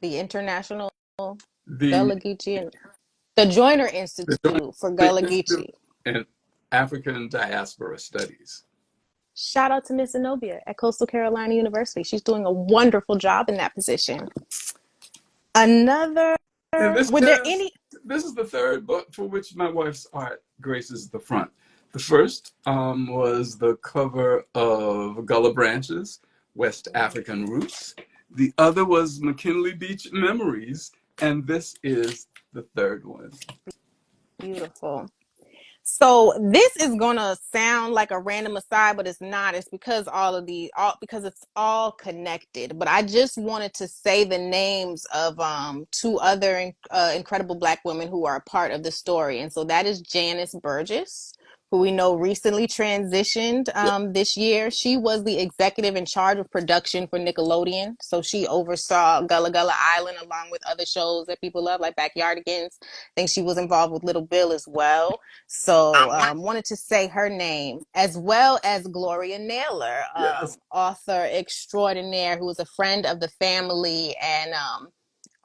the International the Gullah Geechee The Joyner the Institute for Joint Gullah Institute Geechee. in African Diaspora Studies. Shout out to Miss Zenobia at Coastal Carolina University. She's doing a wonderful job in that position. Another, And were there any? this is the third book for which my wife's art graces the front. The first was the cover of Gullah Branches, West African Roots. The other was McKinley Beach Memories, and this is the third one. Beautiful. So this is gonna sound like a random aside, but it's not. It's because because it's all connected. But I just wanted to say the names of two other incredible Black women who are a part of the story, and so that is Janice Burgess, who we know recently transitioned Yeah. this year. She was the executive in charge of production for Nickelodeon, so she oversaw Gullah Gullah Island along with other shows that people love, like Backyardigans. I think she was involved with Little Bill as well. So wanted to say her name, as well as Gloria Naylor, Yes. author extraordinaire, who was a friend of the family and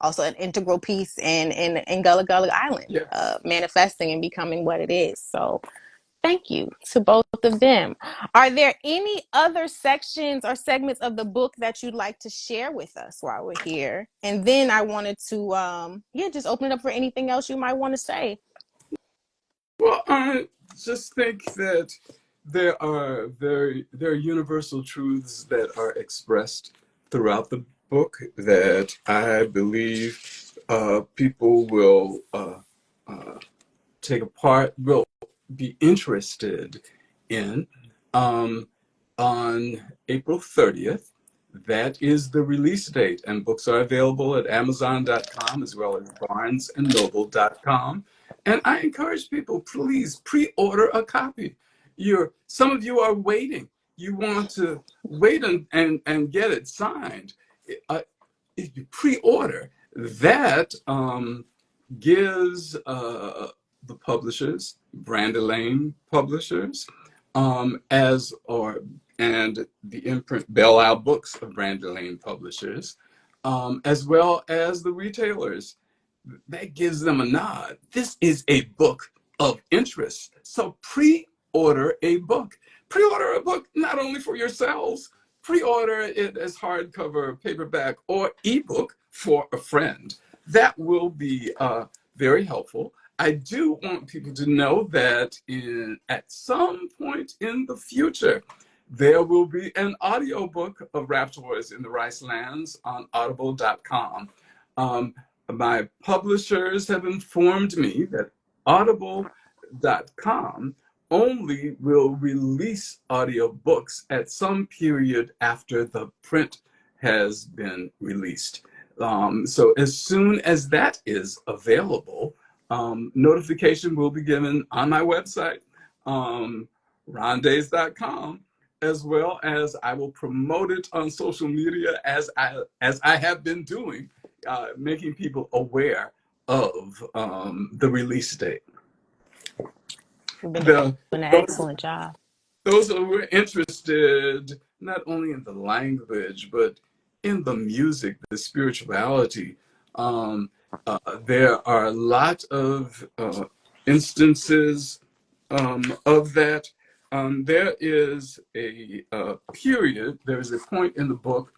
also an integral piece in Gullah Gullah Island, Yes. manifesting and becoming what it is. So thank you to both of them. Are there any other sections or segments of the book that you'd like to share with us while we're here? And then I wanted to just open it up for anything else you might want to say. Well, I just think that there are universal truths that are expressed throughout the book that I believe people will take apart, will be interested in. Um, on April 30th, that is the release date, and books are available at Amazon.com as well as BarnesandNoble.com. And I encourage people, please pre-order a copy. Some of you are waiting. You want to wait and get it signed. If you pre-order, that gives the publishers, Brand Lane Publishers, as or and the imprint Belle Isle Books of Brand Lane Publishers, as well as the retailers. That gives them a nod. This is a book of interest. So pre-order a book. Pre-order a book not only for yourselves, pre-order it as hardcover, paperback, or ebook for a friend. That will be very helpful. I do want people to know that at some point in the future, there will be an audiobook of Raptors in the Ricelands on audible.com. My publishers have informed me that audible.com only will release audiobooks at some period after the print has been released. So as soon as that is available, notification will be given on my website, rondaise.com, as well as I will promote it on social media as I have been doing, making people aware of the release date. You've been doing The, an those, excellent job. those who are interested not only in the language, but in the music, the spirituality, um, there are a lot of instances of that. There is a period, there is a point in the book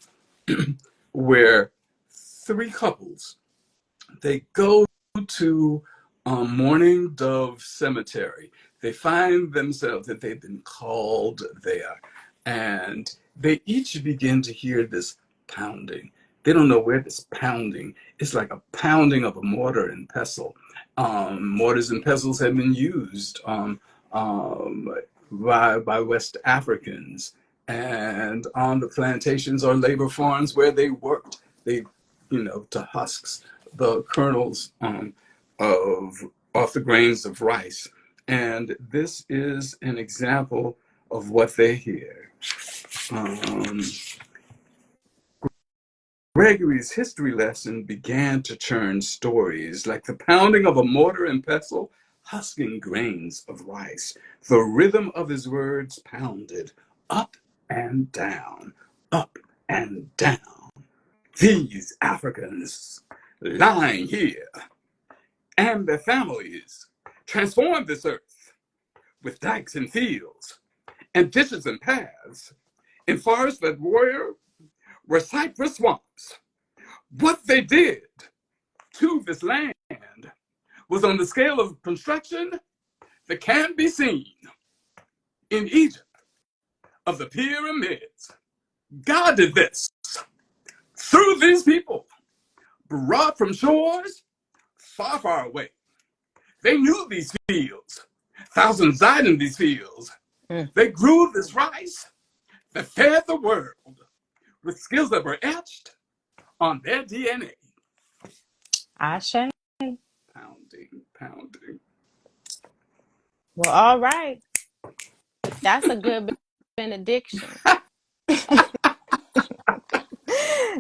where three couples, they go to Mourning Dove Cemetery. They find themselves that they've been called there, and they each begin to hear this pounding. They don't know where this pounding. It's like a pounding of a mortar and pestle. Mortars and pestles have been used um, by West Africans and on the plantations or labor farms where they worked. They, to husks the kernels of off the grains of rice. And this is an example of what they hear. Um, Gregory's history lesson began to churn stories like the pounding of a mortar and pestle, husking grains of rice. The rhythm of his words pounded up and down, up and down. These Africans lying here and their families transformed this earth with dikes and fields and ditches and paths. In forests that were cypress swamps. What they did to this land was on the scale of construction that can be seen in Egypt of the pyramids. God did this through these people, brought from shores far, far away. They knew these fields. Thousands died in these fields. Mm. They grew this rice that fed the world with skills that were etched on their DNA. Ashe. Pounding, pounding. Well, all right. That's a good benediction.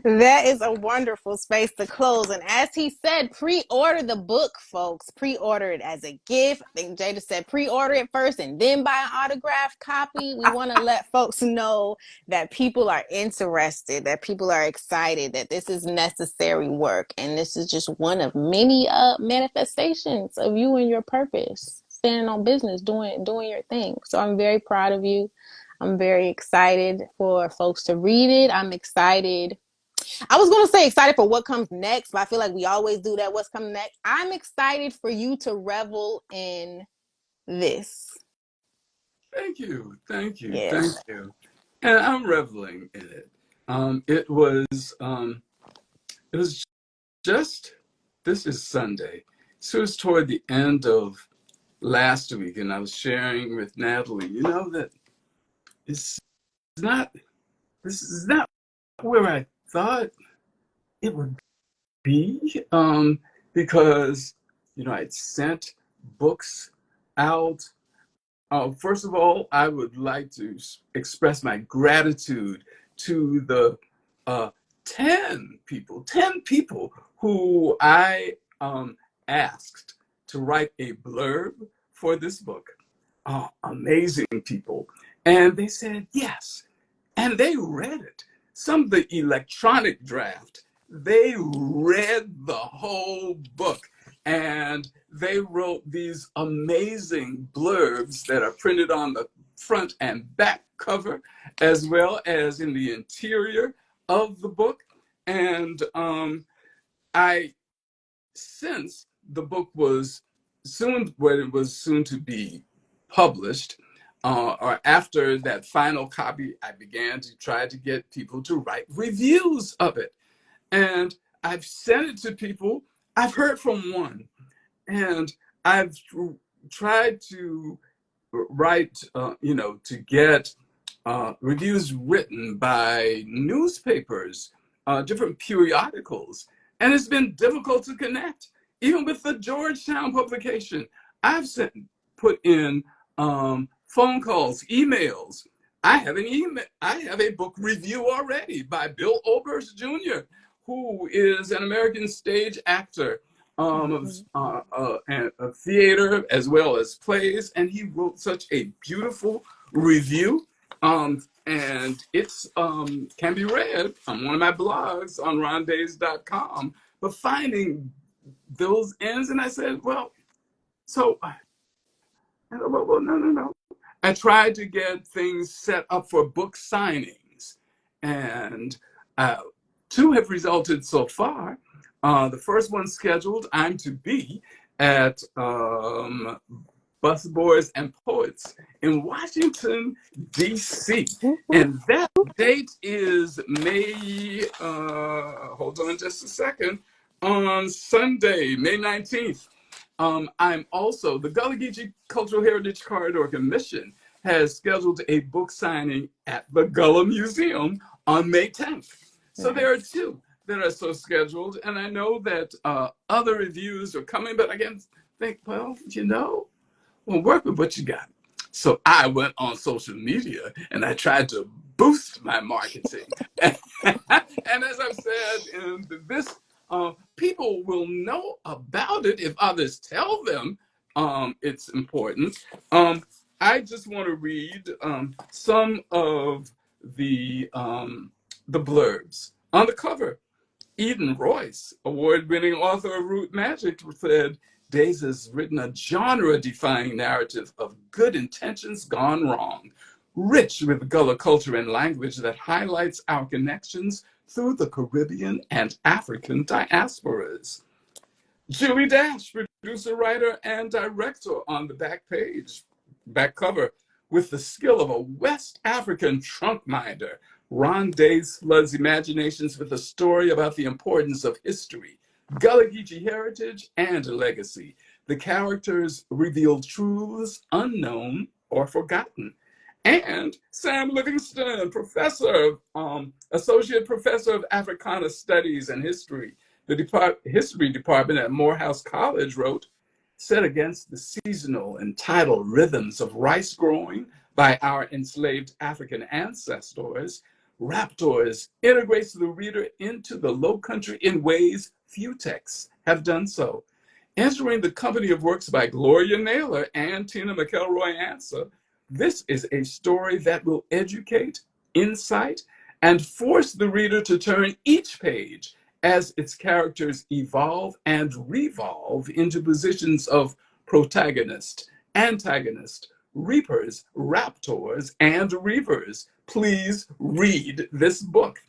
That is a wonderful space to close. And as he said, pre-order the book, folks. Pre-order it as a gift. I think Jada said pre-order it first and then buy an autographed copy. We want to let folks know that people are interested, that people are excited, that this is necessary work. And this is just one of many manifestations of you and your purpose. Standing on business, doing your thing. So I'm very proud of you. I'm very excited for folks to read it. I'm excited. I was going to say excited for what comes next, but I feel like we always do that. What's coming next? I'm excited for you to revel in this. Thank you, thank you, thank Yes. you. And I'm reveling in it. It was just, this is Sunday. So it was toward the end of last week, and I was sharing with Natalie, that it's not, this is not where I thought it would be, because, I'd sent books out. First of all, I would like to express my gratitude to the 10 people who I asked to write a blurb for this book. Amazing people. And they said yes. And they read it. Some of the electronic draft, they read the whole book. And they wrote these amazing blurbs that are printed on the front and back cover, as well as in the interior of the book. And I, since the book was soon to be published, or after that final copy, I began to try to get people to write reviews of it. And I've sent it to people. I've heard from one, and I've tried to write, to get reviews written by newspapers, different periodicals, and it's been difficult to connect. Even with the Georgetown publication, I've put in phone calls, emails. I have a book review already by Bill Oberst Jr., who is an American stage actor, of theater as well as plays, and he wrote such a beautiful review. And it's can be read on one of my blogs on rondaise.com. But finding those ends, and I said, well, no. I tried to get things set up for book signings, and two have resulted so far. The first one scheduled, I'm to be at Busboys and Poets in Washington, D.C. And that date is May, hold on just a second, on Sunday, May 19th. I'm also, the Gullahlicious Cultural Heritage Corridor Commission has scheduled a book signing at the Gullah Museum on May 10th. So there are two that are so scheduled. And I know that other reviews are coming, but I can think, well, work with what you got. So I went on social media and I tried to boost my marketing. And as I've said in this, people will know about it if others tell them it's important. I just want to read some of the blurbs on the cover. Eden Royce, award-winning author of Root Magic, said, Daise has written a genre-defying narrative of good intentions gone wrong, rich with Gullah culture and language that highlights our connections through the Caribbean and African diasporas. Julie Dash, producer, writer, and director on the back cover, with the skill of a West African trunk minder. Ron Daise floods imaginations with a story about the importance of history, Gullahlicious heritage, and legacy. The characters reveal truths unknown or forgotten. And Sam Livingston, associate professor of Africana Studies and History, the history department at Morehouse College, wrote, set against the seasonal and tidal rhythms of rice growing by our enslaved African ancestors, Raptors integrates the reader into the Low Country in ways few texts have done so. Entering the company of works by Gloria Naylor and Tina McElroy Ansa, this is a story that will educate, incite, and force the reader to turn each page as its characters evolve and revolve into positions of protagonist, antagonist, reapers, raptors, and reavers. Please read this book.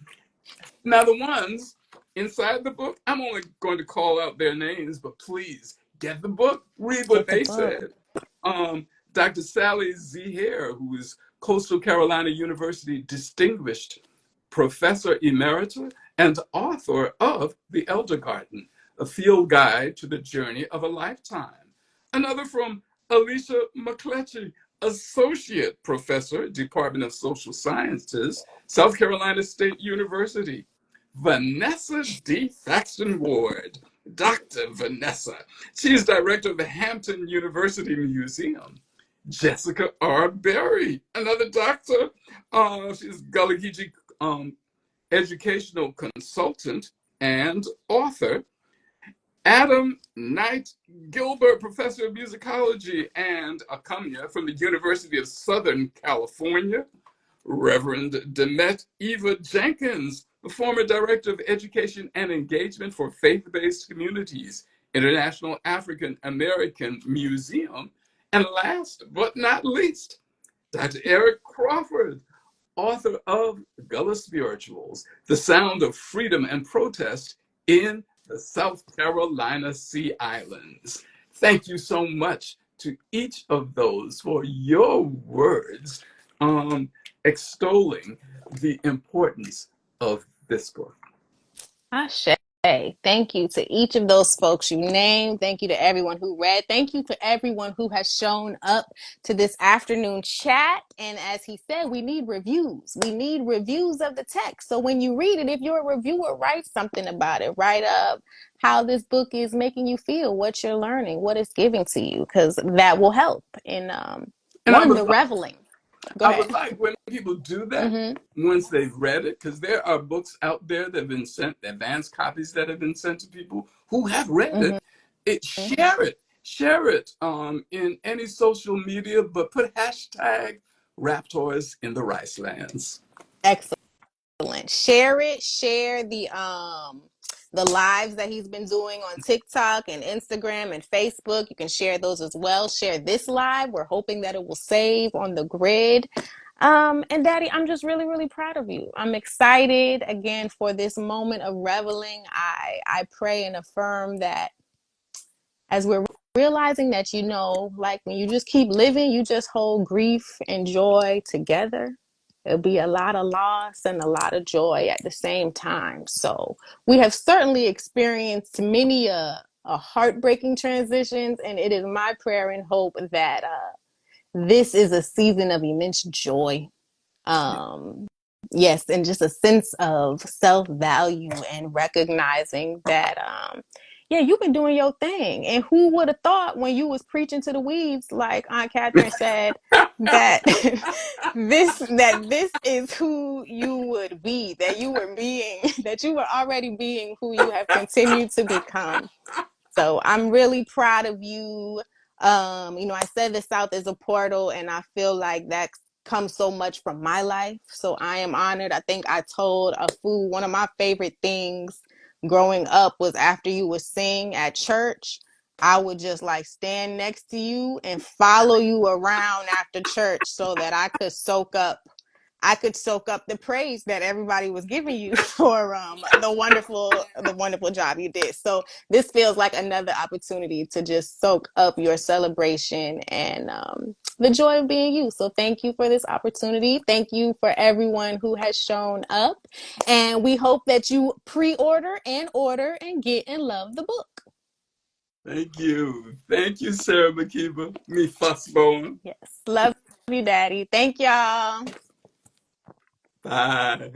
Now, the ones inside the book, I'm only going to call out their names, but please get the book, read what Get the they book. said. Dr. Sally Z. Hare, who is Coastal Carolina University Distinguished Professor Emerita and author of The Elder Garden, a field guide to the journey of a lifetime. Another from Alicia McCletchy, Associate Professor, Department of Social Sciences, South Carolina State University. Vanessa D. Thaxton Ward, Dr. Vanessa. She's director of the Hampton University Museum. Jessica R. Berry, another doctor. She's Gullahlicious educational consultant and author. Adam Knight Gilbert, professor of musicology and accompanist from the University of Southern California. Reverend Demet Eva Jenkins, the former director of education and engagement for faith-based communities, International African American Museum. And last but not least, Dr. Eric Crawford, author of Gullah Spirituals, The Sound of Freedom and Protest in the South Carolina Sea Islands. Thank you so much to each of those for your words extolling the importance of this book. Ashe. Thank you to each of those folks you named. Thank you to everyone who read. Thank you to everyone who has shown up to this afternoon chat. And as he said, we need reviews. We need reviews of the text. So when you read it, if you're a reviewer, write something about it. Write up how this book is making you feel, what you're learning, what it's giving to you, because that will help in And I one, would the reveling. Go I ahead. would like when people do that Mm-hmm. once they've read it, because there are books out there that have been sent, advanced copies that have been sent to people who have read Mm-hmm. it. Share it in any social media, but put hashtag Raptors in the Ricelands. Excellent. Share it. Share the lives that he's been doing on TikTok and Instagram and Facebook. You can share those as well. Share this live. We're hoping that it will save on the grid. And Daddy, I'm just really, really proud of you. I'm excited again for this moment of reveling. I pray and affirm that as we're realizing that, like when you just keep living, you just hold grief and joy together. It'll be a lot of loss and a lot of joy at the same time. So we have certainly experienced many a heartbreaking transitions, and it is my prayer and hope that this is a season of immense joy. Um, yes, and just a sense of self-value and recognizing that yeah, you've been doing your thing. And who would have thought when you was preaching to the weeds, like Aunt Catherine said, that this is who you would be, that you were being, that you were already being who you have continued to become. So I'm really proud of you. I said the South is a portal, and I feel like that comes so much from my life. So I am honored. I think I told a fool one of my favorite things growing up was after you would sing at church. I would just like stand next to you and follow you around after church so that I could soak up the praise that everybody was giving you for the wonderful job you did. So this feels like another opportunity to just soak up your celebration and the joy of being you. So thank you for this opportunity. Thank you for everyone who has shown up. And we hope that you pre-order and order and get and love the book. Thank you. Thank you, Sara Makeba, me fussbone. Yes. Love you, Daddy. Thank y'all. Bye.